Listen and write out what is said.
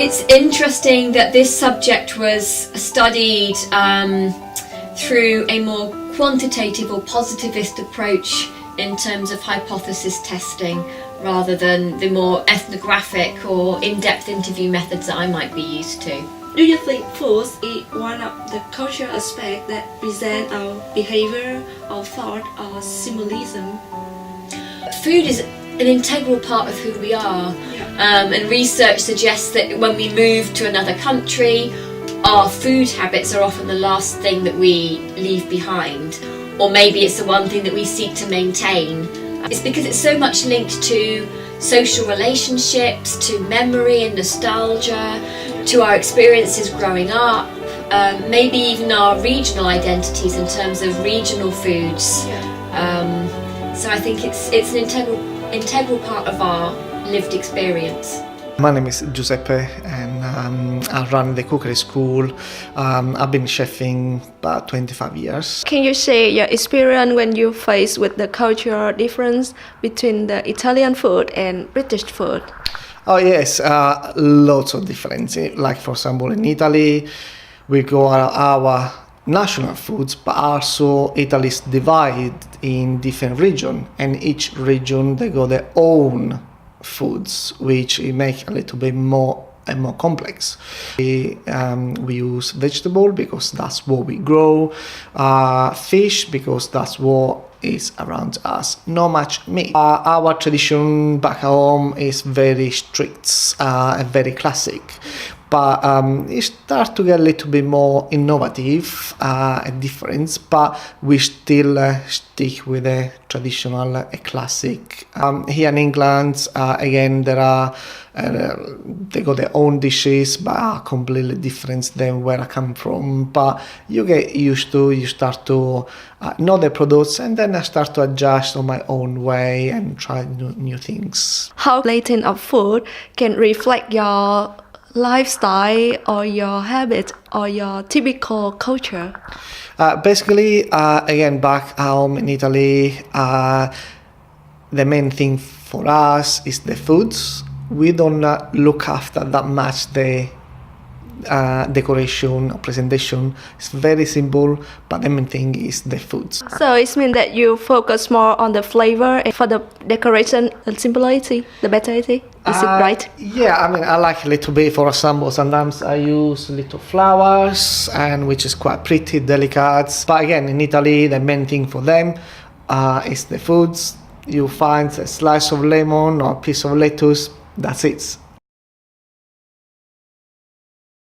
It's interesting that this subject was studied through a more quantitative or positivist approach in terms of hypothesis testing rather than the more ethnographic or in-depth interview methods that I might be used to. Do you think food is one of the cultural aspects that present our behavior, our thought, or symbolism? Food is an integral part of who we are, and research suggests that when we move to another country, our food habits are often the last thing that we leave behind, or maybe it's the one thing that we seek to maintain. It's because it's so much linked to social relationships, to memory and nostalgia, to our experiences growing up, maybe even our regional identities in terms of regional foods. So I think it's an integral part of our lived experience. My name is Giuseppe and I run the cookery school. I've been chefing about 25 years. Can you share your experience when you face with the cultural difference between the Italian food and British food? Oh yes, lots of difference. Like for example in Italy, we go our national foods, but also Italy is divided in different regions, and each region they got their own foods, which make a little bit more and more complex. We use vegetable because that's what we grow, fish because that's what is around us, not much meat. Our tradition back home is very strict and very classic, but it start to get a little bit more innovative and different, but we still stick with a traditional, a classic. Here in England, again, there are they got their own dishes, but are completely different than where I come from. But you get used to, you start to know the products, and then I start to adjust on my own way and try new things. How plating of food can reflect your lifestyle or your habit or your typical culture? Basically, again, back home in Italy, the main thing for us is the foods. We don't look after that much the decoration or presentation. It's very simple, but the main thing is the foods. So it means that you focus more on the flavor and for the decoration, the simplicity, the betterity. Is it right? Yeah, I mean, I like a little bit. For example, sometimes I use little flowers, and which is quite pretty, delicate. But again, in Italy, the main thing for them is the foods. You find a slice of lemon or a piece of lettuce. That's it.